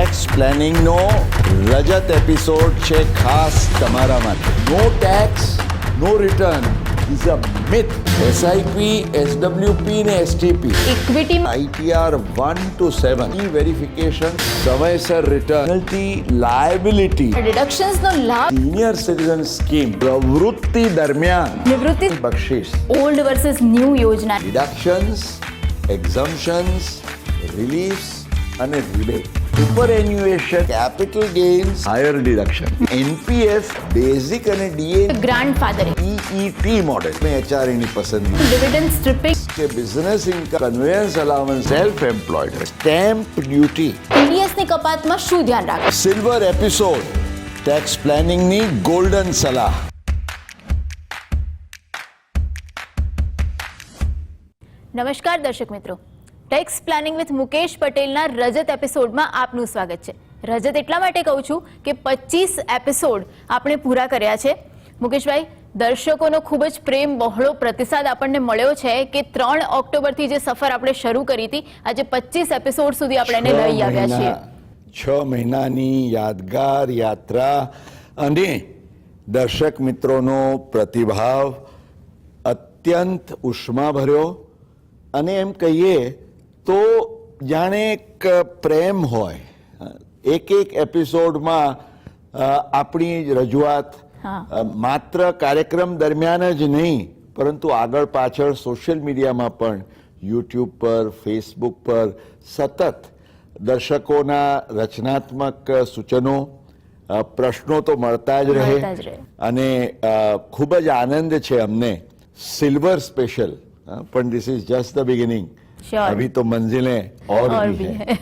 Tax પ્લાનિંગનો રજત episode છે ખાસ તમારા માટે. No tax no return is a myth. SIP, SWP ને STP, equity, ITR 1 to 7, verification, સમયસર રિટર્ન, પેનલ્ટી, લાયબિલિટી, ડિડક્શન્સનો લાભ, સિનિયર સિટીઝન સ્કીમ, પ્રવૃત્તિ દરમિયાન નિવૃત્તિ, બક્ષિસ, ઓલ્ડ વર્સિસ ન્યૂ યોજના, ડિડક્શન્સ, એક્ઝમ્પશન્સ, રિલીફ્સ અને rebate, superannuation, capital gains, higher deduction, NPS, basic અને DA, grandfathering, EET model, HRA ની પસંદગી, ડિવિડન્ડ સ્ટ્રીપિંગ, કે business income, conveyance allowance, self employed, stamp duty, TDS ની કપાતમાં શું ધ્યાન રાખવું? સિલ્વર એપિસોડ, ટેક્સ પ્લાનિંગની ગોલ્ડન સલાહ. નમસ્કાર દર્શક મિત્રો, ટેક્સ પ્લાનિંગ વિથ મુકેશ પટેલના રજત એપિસોડમાં આપનું સ્વાગત છે. રજત એટલા માટે કહું છું કે 25 એપિસોડ આપણે પૂરા કર્યા છે. મુકેશભાઈ, દર્શકોનો ખૂબ જ પ્રેમ બહોળો પ્રતિસાદ આપણને મળ્યો છે કે 3 ઓક્ટોબરથી જે સફર આપણે શરૂ કરી હતી, આજે 25 એપિસોડ સુધી આપણે એને લઈ આવ્યા છીએ. 6 મહિનાની યાદગાર યાત્રા અને દર્શક મિત્રોનો પ્રતિભાવ અત્યંત ઉષ્માભર્યો અને એમ કહીએ તો જાણે એક પ્રેમ હોય. એક એપિસોડમાં આપણી રજૂઆત માત્ર કાર્યક્રમ દરમિયાન જ નહીં, પરંતુ આગળ પાછળ સોશિયલ મીડિયામાં પણ, યુટ્યુબ પર, ફેસબુક પર સતત દર્શકોના રચનાત્મક સૂચનો, પ્રશ્નો તો મળતા જ રહે અને ખૂબ જ આનંદ છે અમને. સિલ્વર સ્પેશિયલ, પણ this is just the beginning. અભી તો મંજિલે ઓર ભી હૈ.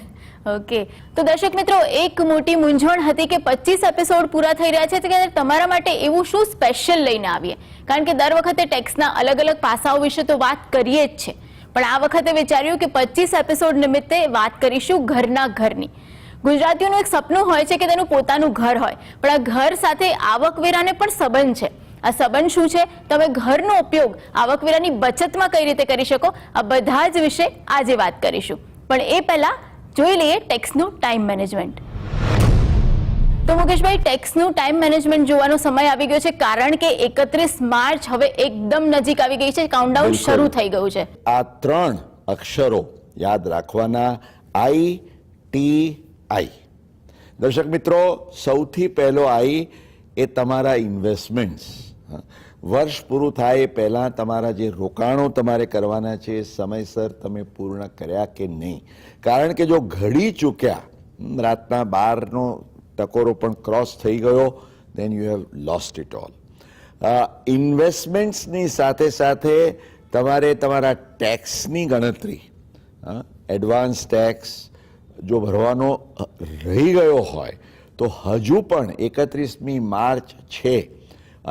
ઓકે, તો દર્શક મિત્રો, એક મોટી મૂંઝવણ હતી કે 25 એપિસોડ પૂરા થઈ રહ્યા છે, તો તમારા માટે એવું શું સ્પેશિયલ લઈને આવીએ? કારણ કે દર વખતે ટેક્સના અલગ અલગ પાસાઓ વિશે તો વાત કરીએ જ છે, પણ આ વખતે વિચાર્યું કે 25 એપિસોડ નિમિત્તે વાત કરીશું ઘરના ઘરની. ગુજરાતીઓનું એક સપનું હોય છે કે તેનું પોતાનું ઘર હોય, પણ આ ઘર સાથે આવકવેરાને પણ સંબંધ છે. આ સંબંધ શું છે, તમે ઘરનો ઉપયોગ આવકવેરાની બચતમાં કઈ રીતે કરી શકો, આ બધા જ વિશે આજે વાત કરીશું. પણ એ પહેલા જોઈ લઈએ ટેક્સનું ટાઈમ મેનેજમેન્ટ. તો મુકેશભાઈ, ટેક્સનું ટાઈમ મેનેજમેન્ટ જોવાનો સમય આવી ગયો છે, કારણ કે 31 માર્ચ હવે એકદમ નજીક આવી ગઈ છે, કાઉન્ટડાઉન શરૂ થઈ ગયું છે. આ 3 અક્ષરો યાદ રાખવાના, ITI. દર્શક મિત્રો, સૌથી પહેલો I એ તમારા ઇન્વેસ્ટમેન્ટ્સ. વર્ષ પૂરું થાય એ પહેલાં તમારા જે રોકાણો તમારે કરવાના છે એ સમયસર તમે પૂર્ણ કર્યા કે નહીં. કારણ કે જો ઘડી ચૂક્યા, રાતના 12નો ટકોરો પણ ક્રોસ થઈ ગયો, then you have lost it all. ઇન્વેસ્ટમેન્ટ્સની સાથે સાથે તમારે તમારા ટેક્સની ગણતરી, એડવાન્સ ટેક્સ જો ભરવાનો રહી ગયો હોય તો હજુ પણ 31મી માર્ચ છે,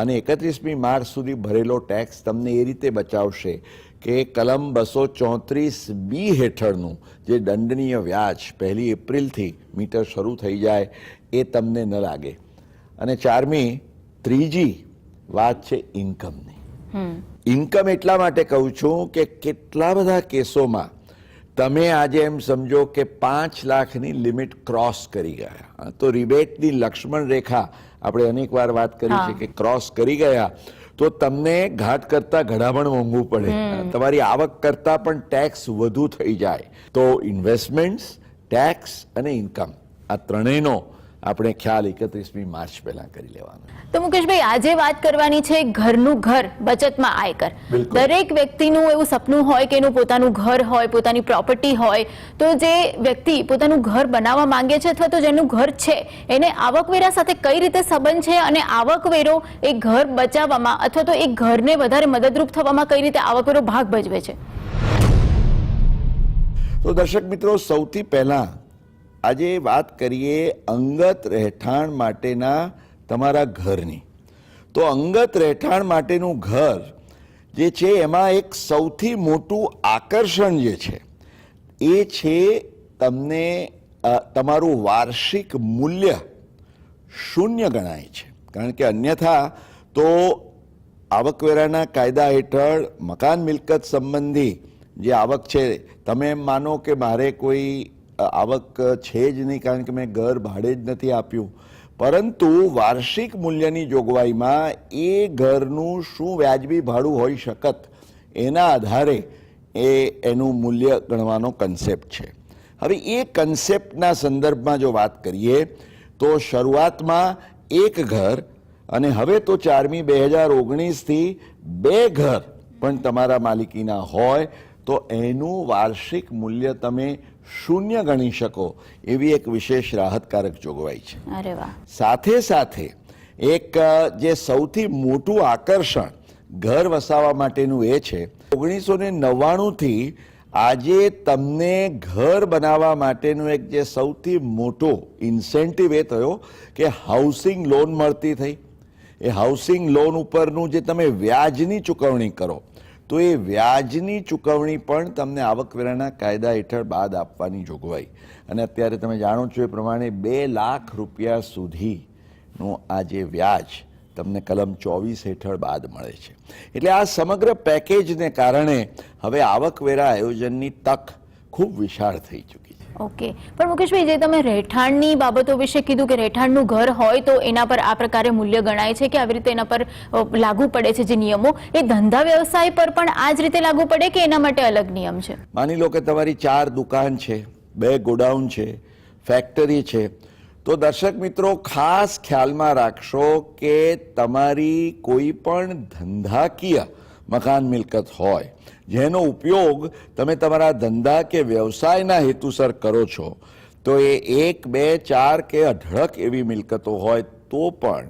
અને 31મી માર્ચ સુધી ભરેલો ટેક્સ તમને એ રીતે બચાવશે કે કલમ 234B હેઠળનું જે દંડનીય વ્યાજ 1 એપ્રિલથી મીટર શરૂ થઈ જાય એ તમને ન લાગે. અને ત્રીજી વાત છે ઇન્કમની. ઇન્કમ એટલા માટે કહું છું કે કેટલા બધા કેસોમાં તમે આજે એમ સમજો કે 5 લાખની લિમિટ ક્રોસ કરી ગયા, તો રિબેટની લક્ષ્મણ રેખા આપણે અનેક વાર વાત કરી છે કે ક્રોસ કરી ગયા તો તમને ઘાટ કરતા ઘડામણ મોંઘું પડે, તમારી આવક કરતા પણ ટેક્સ વધુ થઈ જાય. તો ઇન્વેસ્ટમેન્ટ્સ, ટેક્સ અને ઇન્કમ, આ ત્રણેયનો આપણે ખ્યાલ 31મી માર્ચ પહેલા કરી લેવાનો. તો મુકેશભાઈ, આજે વાત કરવાની છે ઘરનું ઘર બચતમાં આયકર. દરેક વ્યક્તિનું એવું સપનું હોય કે એનું પોતાનું ઘર હોય, પોતાની પ્રોપર્ટી હોય. તો જે વ્યક્તિ પોતાનું ઘર બનાવવા માંગે છે અથવા તો જેનું ઘર છે, એને આવકવેરા સાથે કઈ રીતે સંબંધ છે, અને આવકવેરો એ ઘર બચાવવામાં અથવા તો એ ઘરને વધારે મદદરૂપ થવામાં કઈ રીતે આવકવેરો ભાગ ભજવે છે? તો દર્શક મિત્રો, સૌથી પહેલા આજે વાત કરીએ અંગત રહેઠાણ માટેના તમારા ઘરની. તો અંગત રહેઠાણ માટેનું ઘર જે છે એમાં એક સૌથી મોટું આકર્ષણ જે છે એ છે તમને તમારું વાર્ષિક મૂલ્ય શૂન્ય ગણાય છે. કારણ કે અન્યથા તો આવકવેરાના કાયદા હેઠળ મકાન મિલકત સંબંધી જે આવક છે, તમે એમ માનો કે મારે કોઈ આવક છે જ નહીં, કારણ કે મેં ઘર ભાડે જ નથી આપ્યું, પરંતુ વાર્ષિક મૂલ્યની જોગવાઈમાં એ ઘરનું શું વ્યાજબી ભાડું હોઈ શકત એના આધારે એનું મૂલ્ય ગણવાનો કન્સેપ્ટ છે. હવે એ કન્સેપ્ટના સંદર્ભમાં જો વાત કરીએ તો શરૂઆતમાં એક ઘર, અને હવે તો 4મી 2019થી 2 ઘર પણ તમારા માલિકીના હોય તો એનું વાર્ષિક મૂલ્ય તમે 0 ગણી શકો એવી એક વિશેષ રાહતકારક જોગવાઈ છે. અરે વાહ. સાથે સાથે એક જે સૌથી મોટું આકર્ષણ ઘર વસાવવા માટેનું એ છે 1999થી આજે તમને ઘર બનાવવા માટેનું એક જે સૌથી મોટો ઇન્સેન્ટિવ એ થયો કે હાઉસિંગ લોન મળતી થઈ. એ હાઉસિંગ લોન ઉપરનું જે તમે વ્યાજની ચૂકવણી કરો તો એ વ્યાજની ચૂકવણી પણ તમને આવકવેરાના કાયદા હેઠળ બાદ આપવાની જોગવાઈ, અને અત્યારે તમે જાણો છો એ પ્રમાણે 2 લાખ રૂપિયા સુધીનું આ જે વ્યાજ તમને કલમ 24 હેઠળ બાદ મળે છે. એટલે આ સમગ્ર પેકેજને કારણે હવે આવકવેરા આયોજનની તક ખૂબ વિશાળ થઈ ચૂકી છે. ઓકે, પણ મુકેશભાઈ, જે તમે રહેઠાણની બાબતો વિશે કીધું કે રહેઠાણનું ઘર હોય તો એના પર આ પ્રકારે મૂલ્ય ગણાય છે કે આવી રીતે એના પર લાગુ પડે છે જે નિયમો, એ ધંધા વ્યવસાય પર પણ આ જ રીતે લાગુ પડે કે એના માટે અલગ નિયમ છે? માની લો કે તમારી 4 દુકાન છે, 2 ગોડાઉન છે, ફેક્ટરી છે, તો દર્શક મિત્રો ખાસ ખ્યાલમાં રાખશો કે તમારી કોઈ પણ ધંધાકીય મકાન મિલકત હોય જેનો ઉપયોગ તમે તમારા ધંધા કે વ્યવસાયના હેતુસર કરો છો, તો એ 1, 2, 4 કે અઢળક એવી મિલકતો હોય તો પણ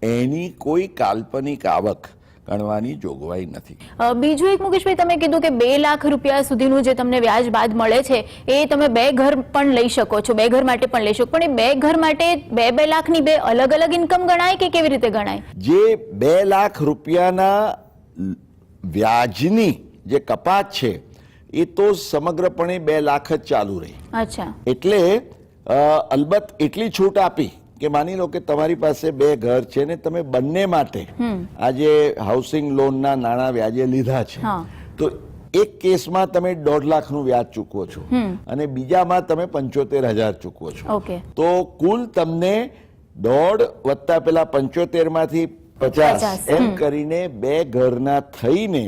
એની કોઈ કાલ્પનિક આવક ગણવાની જોગવાઈ નથી. બીજું એક મુકેશભાઈ, તમે કીધું કે 2 લાખ રૂપિયા સુધીનું જે તમને વ્યાજ બાદ મળે છે એ તમે 2 ઘર પણ લઈ શકો છો, 2 ઘર માટે પણ લઈ શકો, પણ એ 2 ઘર માટે 2 લાખની 2 અલગ અલગ ઇન્કમ ગણાય કે કેવી રીતે ગણાય? જે 2 લાખ રૂપિયાના વ્યાજની જે કપાત છે એ તો સમગ્રપણે 2 લાખ જ ચાલુ રહી. અચ્છા. એટલે અલબત્ત એટલી છૂટ આપી કે માની લો કે તમારી પાસે 2 ઘર છે ને તમે બંને માટે આજે હાઉસિંગ લોનના નાણાં વ્યાજે લીધા છે, તો એક કેસમાં તમે 1.5 લાખનું વ્યાજ ચૂકવો છો અને બીજામાં તમે 75,000 ચૂકવો છો. તો કુલ તમને 1.5 વત્તા પેલા 75 માંથી 50 એમ કરીને 2 ઘરના થઈને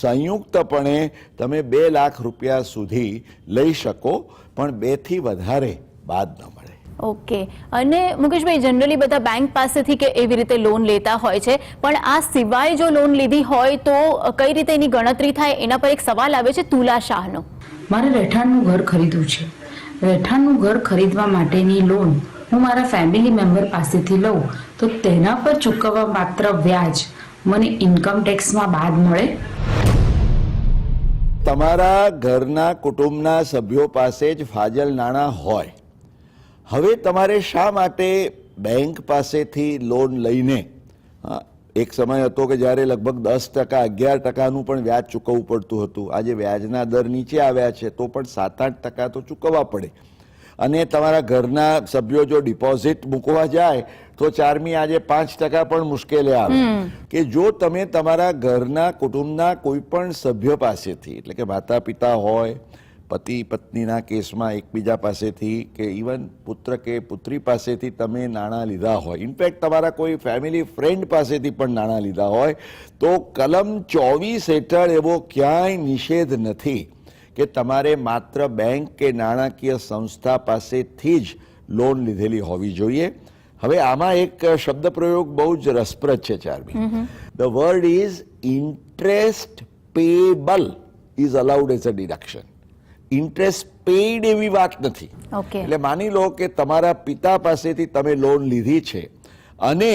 સંયુક્તપણે તમે 2 લાખ રૂપિયા સુધી લઈ શકો, પણ 2 થી વધારે બાદ ન મળે. ઓકે. અને મુકેશભાઈ, જનરલી બધા બેંક પાસેથી કે એવી રીતે લોન લેતા હોય છે, પણ આ સિવાય જો લોન લીધી હોય તો કઈ રીતે એની ગણતરી થાય? એના પર એક સવાલ આવે છે તુલા શાહનો. મારે રહેઠાણનું ઘર ખરીદવું છે. રહેઠાણનું ઘર ખરીદવા માટેની લોન હું મારા ફેમિલી મેમ્બર પાસેથી લઉં તો તેના પર ચૂકવવા માત્ર વ્યાજ મને ઇન્કમ ટેક્સમાં બાદ મળે? તમારા ઘરના કુટુંબના સભ્યો પાસે જ ફાજલ નાણાં હોય, હવે તમારે શા માટે બેંક પાસેથી લોન લઈને, એક સમય હતો કે જ્યારે લગભગ 10%, 11%નું પણ વ્યાજ ચૂકવવું પડતું હતું. આજે વ્યાજના દર નીચે આવ્યા છે તો પણ 7-8% તો ચૂકવવા પડે. અને તમારા ઘરના સભ્યો જો ડિપોઝિટ મૂકવા જાય તો 4મી આજે 5% પણ મુશ્કેલી આવે. કે જો તમે તમારા ઘરના કુટુંબના કોઈ પણ સભ્ય પાસેથી, એટલે કે માતા પિતા હોય, પતિ પત્નીના કેસમાં એકબીજા પાસેથી, કે ઇવન પુત્ર કે પુત્રી પાસેથી તમે નાણાં લીધા હોય, ઇનફેક્ટ તમારા કોઈ ફેમિલી ફ્રેન્ડ પાસેથી પણ નાણાં લીધા હોય, તો કલમ 24 હેઠળ એવો ક્યાંય નિષેધ નથી કે તમારે માત્ર બેંક કે નાણાકીય સંસ્થા પાસેથી જ લોન લીધેલી હોવી જોઈએ. હવે આમાં એક શબ્દ પ્રયોગ બહુ જ રસપ્રદ છે 4મી. The word is interest payable is allowed as a deduction. Interest paid એવી વાત નથી. એટલે માની લો કે તમારા પિતા પાસેથી તમે લોન લીધી છે અને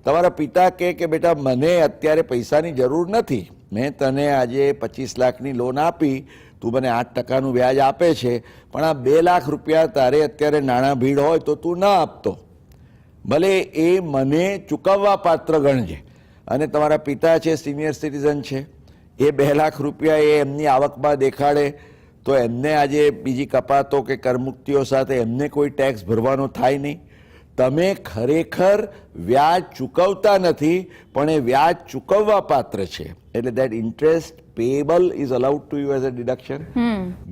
તમારા પિતા કે બેટા મને અત્યારે પૈસાની જરૂર નથી, મેં તને આજે 25 લાખની લોન આપી, તું મને 8%નું વ્યાજ આપે છે, પણ આ 2 લાખ રૂપિયા તારે અત્યારે નાણાં ભીડ હોય તો તું ના આપતો, ભલે એ મને ચૂકવવા પાત્ર ગણજે. અને તમારા પિતા છે, સિનિયર સિટીઝન છે, એ 2 લાખ રૂપિયા એ એમની આવકમાં દેખાડે તો એમને આજે બીજી કપાતો કે કરમુક્તિઓ સાથે એમને કોઈ ટેક્સ ભરવાનો થાય નહીં. તમે ખરેખર વ્યાજ ચૂકવતા નથી, પણ એ વ્યાજ ચૂકવવા પાત્ર છે એટલે that interest payable is allowed to you as a deduction.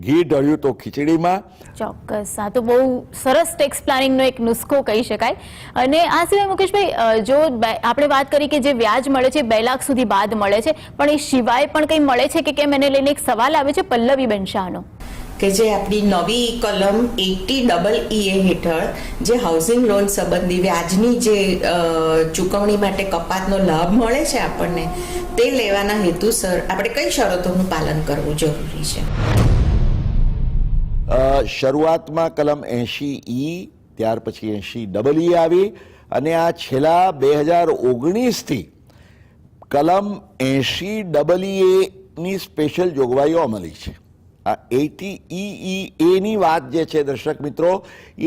ઘી ઢળ્યું તો ખીચડીમાં. ચોક્કસ, આ તો બહુ સરસ ટેક્સ પ્લાનિંગનો એક નુસ્ખો કહી શકાય. અને આ સિવાય મુકેશભાઈ, જો આપણે વાત કરી કે જે વ્યાજ મળે છે 2 લાખ સુધી બાદ મળે છે, પણ એ સિવાય પણ કંઈ મળે છે કે કેમ, એને લઈને એક સવાલ આવે છે પલ્લવીબેન શાહનો કે જે આપણી નવી કલમ 80EE હેઠળ જે હાઉસિંગ લોન સંબંધી વ્યાજની જે ચૂકવણી માટે કપાતનો લાભ મળે છે આપણને, તે લેવાના હેતુસર આપણે કઈ શરતોનું પાલન કરવું જરૂરી છે? શરૂઆતમાં કલમ 80E, ત્યાર પછી 80EE આવી, અને આ છેલ્લા 2019થી કલમ 80EE ની સ્પેશિયલ જોગવાઈઓ અમલી છે. આ 80EE ની વાત જે છે દર્શક મિત્રો,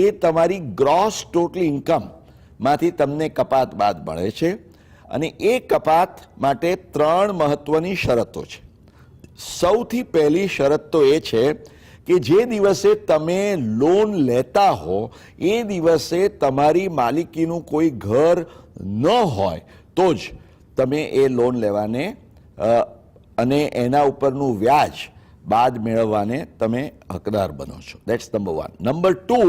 એ તમારી ગ્રોસ ટોટલ ઇન્કમમાંથી તમને કપાત બાદ મળે છે, અને એ કપાત માટે 3 મહત્વની શરતો છે. સૌથી પહેલી શરત તો એ છે કે જે દિવસે તમે લોન લેતા હો એ દિવસે તમારી માલિકીનું કોઈ ઘર ન હોય તો જ તમે એ લોન લેવાને અને એના ઉપરનું વ્યાજ બાદ મેળવવાને તમે હકદાર બનો છો. That's number 1. નંબર 2,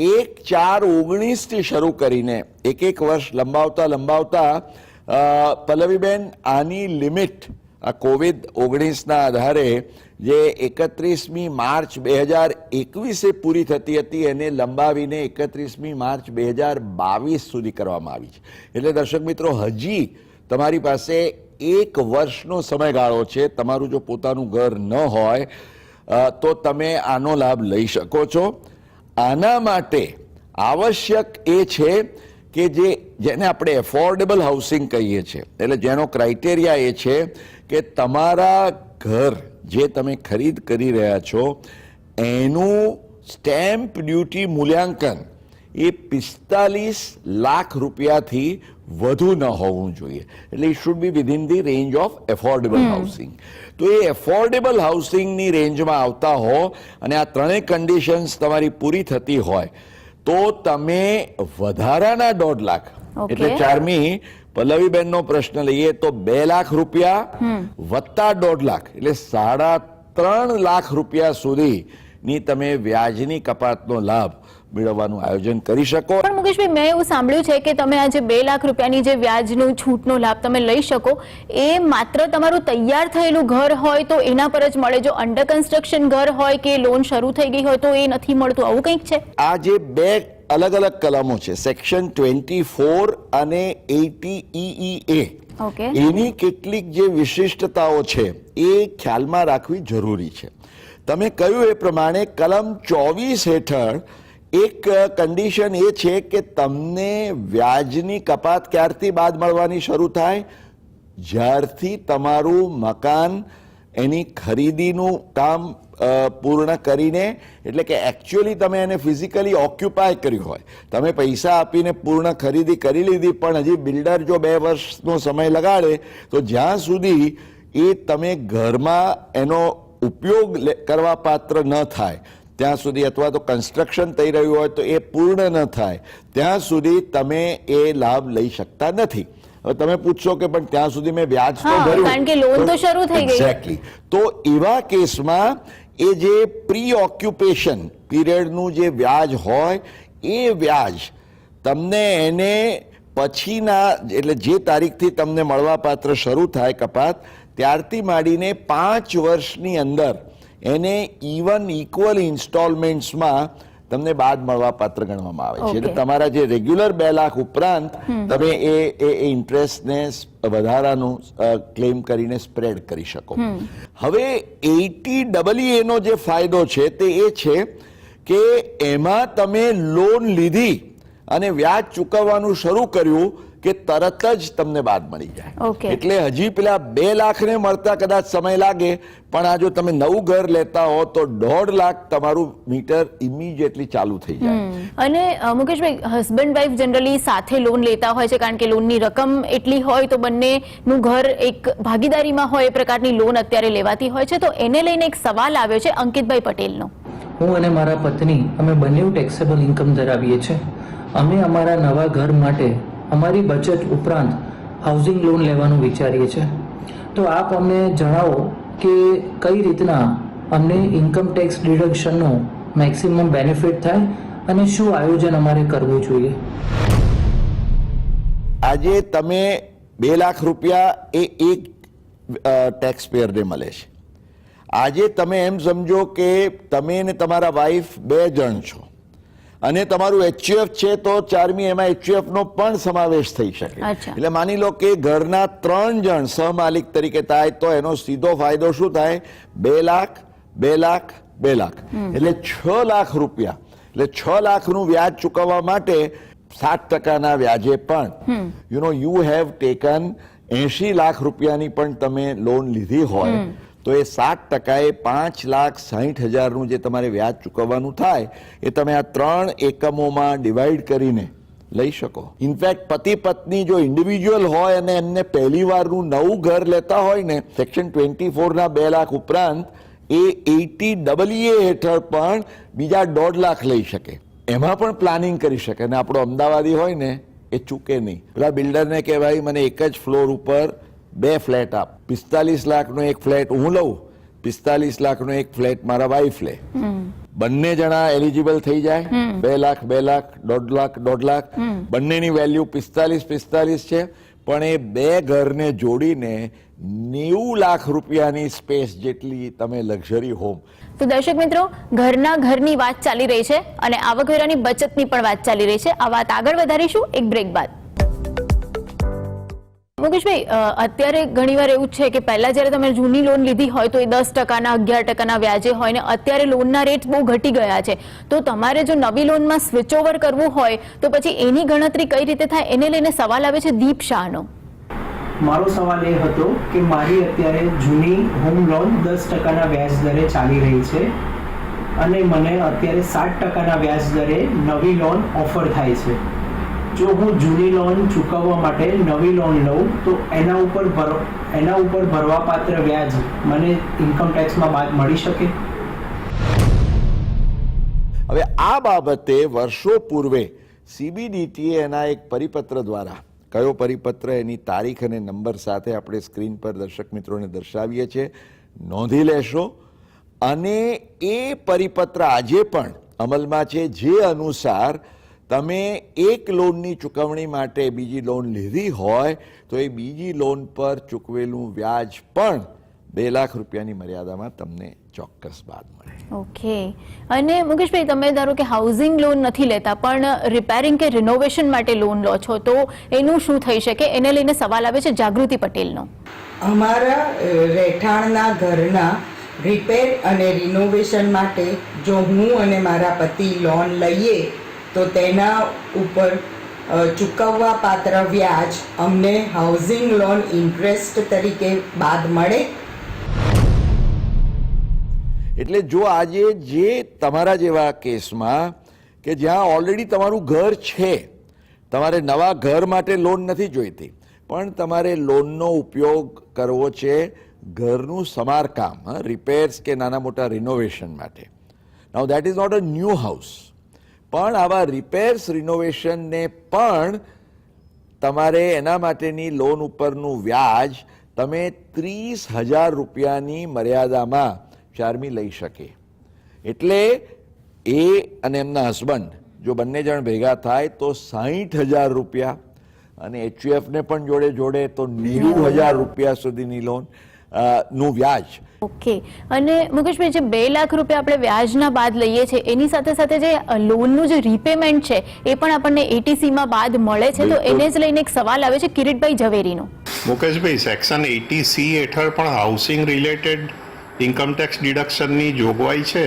1/4/19થી શરૂ કરીને એક વર્ષ લંબાવતા પલ્લવીબેન આની લિમિટ આ COVID-19ના આધારે જે 31મી માર્ચ 2021 પૂરી થતી હતી એને લંબાવીને 31મી માર્ચ 2022 સુધી કરવામાં આવી છે. એટલે દર્શક મિત્રો, હજી તમારી પાસે 1 વર્ષનો સમયગાળો છે. તમારું જો પોતાનું ઘર ન હોય તો તમે આનો લાભ લઈ શકો છો. આના માટે આવશ્યક એ છે કે જેને આપણે એફોર્ડેબલ હાઉસિંગ કહીએ છીએ, એટલે જેનો ક્રાઇટેરિયા એ છે કે તમારા ઘર જે તમે ખરીદ કરી રહ્યા છો એનું સ્ટેમ્પ ડ્યુટી મૂલ્યાંકન એ 45 લાખ રૂપિયાથી વધુ ન હોવું જોઈએ. એટલે it should be within the range of affordable housing. તો એ એફોર્ડેબલ હાઉસિંગની રેન્જમાં આવતા હો અને આ ત્રણેય કન્ડિશન્સ તમારી પૂરી થતી હોય તો તમે વધારાના 1.5 લાખ, એટલે ચારમી પલ્લવીબેનનો પ્રશ્ન લઈએ તો 2 લાખ રૂપિયા વત્તા 1.5 લાખ, એટલે 3.5 લાખ રૂપિયા સુધીની તમે વ્યાજની કપાતનો લાભ મેળવવાનું આયોજન કરી શકો. પણ મુકેશભાઈ, મેં એવું સાંભળ્યું છે કે તમે આ જે 2 લાખ રૂપિયાની જે વ્યાજનું છૂટનો લાભ તમે લઈ શકો એ માત્ર તમારું તૈયાર થયેલું ઘર હોય તો એના પર જ મળે. જો અંડર કન્સ્ટ્રક્શન ઘર હોય કે લોન શરૂ થઈ ગઈ હોય તો એ નથી મળતું, આવું કંઈક છે? આ જે 2 અલગ અલગ કલમો છે, સેક્શન 24 અને 80EE, એની કેટલીક જે વિશિષ્ટતાઓ છે એ ખ્યાલમાં રાખવી જરૂરી છે. તમે કહ્યું એ પ્રમાણે કલમ 24 હેઠળ એક કન્ડિશન એ છે કે તમને વ્યાજની કપાત ક્યારથી બાદ મળવાની શરૂ થાય? જ્યારથી તમારું મકાન એની ખરીદીનું કામ પૂર્ણ કરીને, એટલે કે એકચ્યુઅલી તમે એને ફિઝિકલી ઓક્યુપાય કર્યું હોય, તમે પૈસા આપીને પૂર્ણ ખરીદી કરી લીધી પણ હજી બિલ્ડર જો 2 વર્ષનો સમય લગાડે તો જ્યાં સુધી એ તમે ઘરમાં એનો ઉપયોગ કરવા પાત્ર ન થાય ત્યાં સુધી, અથવા તો કન્સ્ટ્રક્શન થઈ રહ્યું હોય તો એ પૂર્ણ ન થાય ત્યાં સુધી તમે એ લાભ લઈ શકતા નથી. હવે તમે પૂછશો કે પણ ત્યાં સુધી મેં વ્યાજ તો ભર્યું, કારણ કે લોન તો શરૂ થઈ ગઈ. એક્ઝેક્ટલી. તો એવા કેસમાં એ જે પ્રી ઓક્યુપેશન પીરિયડનું જે વ્યાજ હોય એ વ્યાજ તમને એને પછીના, એટલે જે તારીખથી તમને મળવાપાત્ર શરૂ થાય કપાત, ત્યારથી માંડીને 5 વર્ષની અંદર એને ઇક્વલ ઇન્સ્ટોલમેન્ટ્સમાં તમને બાદ મળવા પાત્ર ગણવામાં આવે છે. એટલે તમારા જે રેગ્યુલર 2 લાખ ઉપરાંત તમે એ ઇન્ટરેસ્ટને વધારાનું ક્લેમ કરીને સ્પ્રેડ કરી શકો. હવે 80EE નો જે ફાયદો છે તે એ છે કે એમાં તમે લોન લીધી અને વ્યાજ ચૂકવવાનું શરૂ કર્યું કે તરત જ તમને બાદ મળી જાય. એટલે હજી પેલા 2 લાખને મળતા કદાચ સમય લાગે, પણ આ જો તમે નવું ઘર લેતા હો તો 1.5 લાખ તમારું મીટર ઇમિડિયેટલી ચાલુ થઈ જાય. અને મુકેશભાઈ, હસબન્ડ વાઈફ જનરલી સાથે લોન લેતા હોય છે કારણ કે લોનની રકમ એટલી હોય તો બંનેનું ઘર એક ભાગીદારીમાં હોય એ પ્રકારની લોન અત્યારે લેવાતી હોય છે. તો એને લઈને એક સવાલ આવ્યો છે અંકિતભાઈ પટેલનો. હું અને મારા પત્ની અમે બંને ટેક્સેબલ ઇન્કમ ધરાવીએ છીએ. અમે અમારા નવા ઘર માટે અમારી બચત ઉપરાંત હાઉસિંગ લોન લેવાનું વિચારીએ છીએ. તો આપ અમને જણાવો કે કઈ રીતના અમને ઇન્કમ ટેક્સ ડિડક્શનનો મેક્સિમમ બેનિફિટ થાય અને શું આયોજન અમારે કરવું જોઈએ. આજે તમે 2 લાખ રૂપિયા એ એક ટેક્સ પેયરને મળે છે. આજે તમે એમ સમજો કે તમે ને તમારા વાઈફ 2 જણ છો અને તમારું HUF છે તો 4મી એમાં HUF નો પણ સમાવેશ થઈ શકે. અચ્છા. એટલે માની લો કે ઘરના 3 જણ સહમાલિક તરીકે થાય તો એનો સીધો ફાયદો શું થાય? 2 લાખ 2 લાખ 2 લાખ એટલે 6 લાખ રૂપિયા. એટલે 6 લાખનું વ્યાજ ચૂકવવા માટે 7% વ્યાજે પણ યુ હેવ ટેકન 80 લાખ રૂપિયાની પણ તમે લોન લીધી હોય તો એ 7% એ 5,60,000નું જે તમારે વ્યાજ ચૂકવવાનું થાય એ તમે આ 3 એકમોમાં ડિવાઈડ કરીને લઈ શકો. ઇનફેક્ટ પતિ પત્ની જો ઇન્ડિવિજ્યુઅલ હોય અને એમને પહેલી વારનું નવું ઘર લેતા હોય ને સેક્શન 24ના 2 લાખ ઉપરાંત એ 80EE હેઠળ પણ બીજા 1.5 લાખ લઈ શકે. એમાં પણ પ્લાનિંગ કરી શકે. અને આપણો અમદાવાદી હોય ને એ ચૂકે નહીં. પેલા બિલ્ડરને કે ભાઈ મને એક જ ફ્લોર ઉપર 2 ફ્લેટ આપ. 45 લાખનો એક ફ્લેટ હું લઉં, 45 લાખનો એક ફ્લેટ મારા વાઈફ લે. બંને જણા એલિજિબલ થઈ જાય. 2 લાખ 2 લાખ 1.5 લાખ 1.5 લાખ બંનેની વેલ્યુ 45 છે. પણ એ 2 ઘરને જોડીને 90 લાખ રૂપિયાની સ્પેસ જેટલી તમે લક્ઝરી હોમ. તો દર્શક મિત્રો, ઘરની વાત ચાલી રહી છે અને આવકવેરાની બચતની પણ વાત ચાલી રહી છે. આ વાત આગળ વધારીશું એક બ્રેક બાદ. મુકેશભાઈ, અત્યારે ઘણીવાર એવું છે કે પહેલા જ્યારે તમે જૂની લોન લીધી હોય તો એ 10%ના 11%ના વ્યાજે હોય ને અત્યારે લોનના રેટ બહુ ઘટી ગયા છે. તો તમારે જો નવી લોનમાં સ્વિચ ઓવર કરવું હોય તો પછી એની ગણતરી કઈ રીતે થાય એને લઈને સવાલ આવે છે દીપ શાહનો. મારો સવાલ એ હતો કે મારી અત્યારે જૂની હોમ લોન 10%ના વ્યાજ દરે ચાલી રહી છે અને મને અત્યારે 7%ના વ્યાજ દરે નવી લોન ઓફર થાય છે. જો હું જૂની લોન ચૂકવવા માટે નવી લોન લઉં તો એના ઉપર ભરવાપાત્ર વ્યાજ મને ઇન્કમ ટેક્સમાં બાદ મળી શકે? હવે આ બાબતે વર્ષો પૂર્વે CBDT એના એક પરિપત્ર દ્વારા, કયો પરિપત્ર એની તારીખ અને નંબર સાથે આપણે સ્ક્રીન પર દર્શક મિત્રોને દર્શાવીએ છીએ, નોંધી લેશો. અને એ પરિપત્ર આજે પણ અમલમાં છે, જે અનુસાર તમે એક લોનની ચૂકવણી માટે બીજી લોન લીધી હોય તો એ બીજી લોન પર ચૂકવેલું વ્યાજ પણ 2 લાખ રૂપિયાની મર્યાદામાં તમને ચોક્કસ બાદ મળે. ઓકે. અને મુકેશભાઈ, તમે ધારો કે હાઉસિંગ લોન નથી લેતા પણ રિપેરિંગ કે રિનોવેશન માટે લોન લો છો તો એનું શું થઈ શકે? એને લઈને સવાલ આવે છે જાગૃતિ પટેલનો. અમારા રહેઠાણના ઘરના રિપેર અને રિનોવેશન માટે જો હું અને મારા પતિ લોન લઈએ તો તેના ઉપર ચૂકવવા પાત્ર વ્યાજ અમને હાઉસિંગ લોન ઇન્ટરેસ્ટ તરીકે બાદ મળે. એટલે જો આજે જે તમારા જેવા કેસમાં કે જ્યાં ઓલરેડી તમારું ઘર છે, તમારે નવા ઘર માટે લોન નથી જોઈતી પણ તમારે લોનનો ઉપયોગ કરવો છે ઘરનું સમારકામ, રિપેર્સ કે નાના મોટા રિનોવેશન માટે. Now that is not a new house, પણ આવા રિપેર્સ રિનોવેશનને પણ તમારે એના માટેની લોન ઉપરનું વ્યાજ તમે 30,000 રૂપિયાની મર્યાદામાં 4મી લઈ શકે. એટલે એ અને એમના હસબન્ડ જો બંને જણ ભેગા થાય તો 60,000 રૂપિયા અને HUFને પણ જોડે તો 90,000 રૂપિયા સુધીની લોન નું વ્યાજ. ઓકે. અને મુકેશભાઈ, જે 2 લાખ રૂપિયા આપણે વ્યાજના બાદ લઈએ છીએ એની સાથે સાથે જે લોનનું જે રીપેમેન્ટ છે એ પણ આપણને ATCમાં બાદ મળે છે. તો એને જ લઈને એક સવાલ આવે છે કિરીટભાઈ ઝવેરીનો. મુકેશભાઈ, સેક્શન 80C હેઠળ પણ હાઉસિંગ રિલેટેડ ઇન્કમ ટેક્સ ડિડક્શનની જોગવાઈ છે,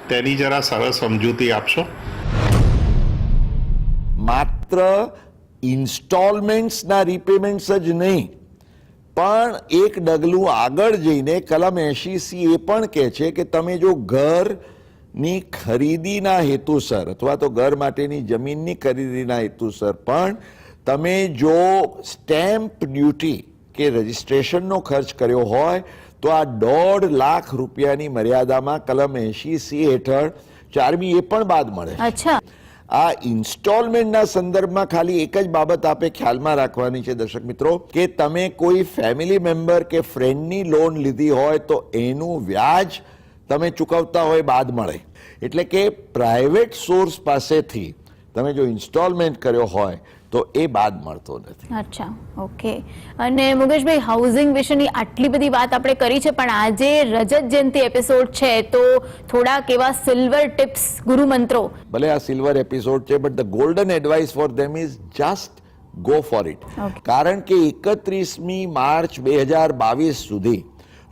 તેની જરા સરળ સમજૂતી આપશો. માત્ર ઇન્સ્ટોલમેન્ટ્સના રીપેમેન્ટ્સ જ નહીં પણ એક ડગલું આગળ જઈને કલમ 80C એ પણ કહે છે કે તમે જો ઘરની ખરીદીના હેતુસર અથવા તો ઘર માટેની જમીનની ખરીદીના હેતુસર પણ તમે જો સ્ટેમ્પ ડ્યુટી કે રજિસ્ટ્રેશનનો ખર્ચ કર્યો હોય તો આ 1.5 લાખ રૂપિયાની મર્યાદામાં કલમ 80C હેઠળ 4મી એ પણ બાદ મળે. અચ્છા. આ ઇન્સ્ટોલમેન્ટના સંદર્ભમાં ખાલી એક જ બાબત આપે ખ્યાલમાં રાખવાની છે દર્શક મિત્રો, કે તમે કોઈ ફેમિલી મેમ્બર કે ફ્રેન્ડની લોન લીધી હોય તો એનું વ્યાજ તમે ચૂકવતા હોય બાદ મળે. એટલે કે પ્રાઇવેટ સોર્સ પાસેથી તમે જો ઇન્સ્ટોલમેન્ટ કર્યો હોય તો એ બાદ મળતો નથી. અચ્છા, ઓકે. અને મુકેશભાઈ, હાઉસિંગ વિશેની આટલી બધી વાત આપણે કરી છે, પણ આજે રજત જયંતિ એપિસોડ છે તો થોડાક એવા સિલ્વર ટિપ્સ, ગુરુ મંત્રો. ભલે આ સિલ્વર એપિસોડ છે, but the golden advice for them is just go for it. કારણ કે 31મી માર્ચ 2022 સુધી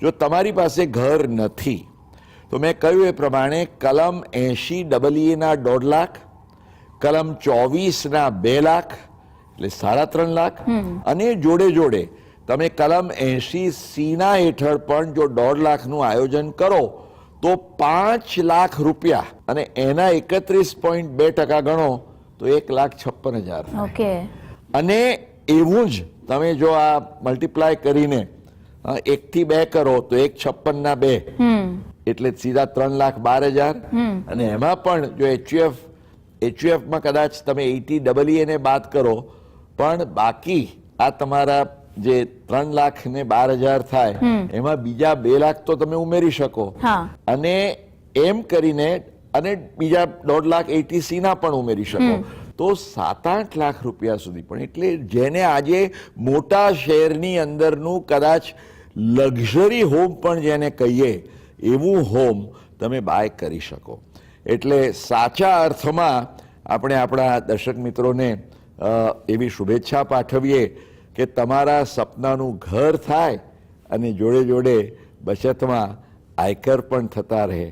જો તમારી પાસે ઘર નથી તો મેં કહ્યું એ પ્રમાણે કલમ 80EE ના 1.5 લાખ, કલમ 24 ના 2 લાખ એટલે 3.5 લાખ, અને જોડે જોડે તમે કલમ 80C ના હેઠળ પણ જો 1.5 લાખનું આયોજન કરો તો 5 લાખ રૂપિયા, અને એના 31.2% ગણો તો 1,56,000. ઓકે. અને એવું જ તમે જો આ મલ્ટીપ્લાય કરીને 1 થી 2 કરો તો 1,56 ના 2 એટલે સીધા 3,12,000. અને એમાં પણ જો HUFમાં કદાચ તમે 80EE ને બાદ કરો પણ બાકી આ તમારા જે 3,12,000 થાય એમાં બીજા 2 લાખ તો તમે ઉમેરી શકો. અને એમ કરીને અને બીજા 1.5 લાખ 80C ના પણ ઉમેરી શકો તો 7-8 લાખ રૂપિયા સુધી પણ, એટલે જેને આજે મોટા શહેરની અંદરનું કદાચ લક્ઝરી હોમ પણ જેને કહીએ એવું હોમ તમે બાય કરી શકો. એટલે સાચા અર્થમાં આપણે આપણા દર્શક મિત્રોને એવી શુભેચ્છા પાઠવીએ કે તમારા સપનાનું ઘર થાય અને જોડે જોડે બચતમાં આયકર પણ થતા રહે,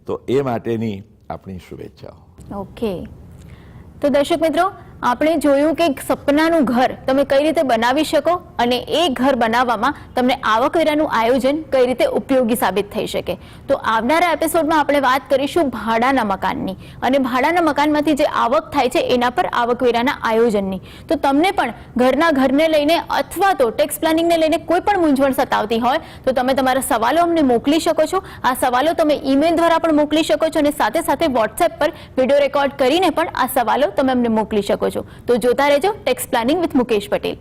તો એ માટેની આપણી શુભેચ્છાઓ. ઓકે. તો દર્શક મિત્રો, આપણે જોયું કે સપનાનું ઘર તમે કઈ રીતે બનાવી શકો અને એ ઘર બનાવવામાં તમને આવકવેરાનું આયોજન કઈ રીતે ઉપયોગી સાબિત થઈ શકે. તો આવનારા એપિસોડમાં આપણે વાત કરીશું ભાડાના મકાનની, અને ભાડાના મકાનમાંથી જે આવક થાય છે એના પર આવકવેરાના આયોજનની. તો તમને પણ ઘરને લઈને અથવા તો ટેક્સ પ્લાનિંગને લઈને કોઈ પણ મૂંઝવણ સતાવતી હોય તો તમે તમારા સવાલો અમને મોકલી શકો છો. આ સવાલો તમે ઈમેલ દ્વારા પણ મોકલી શકો છો, અને સાથે સાથે વોટ્સએપ પર વિડીયો રેકોર્ડ કરીને પણ આ સવાલો તમે અમને મોકલી શકો છો. તો જોતા રહેજો tax planning with Mukesh Patel.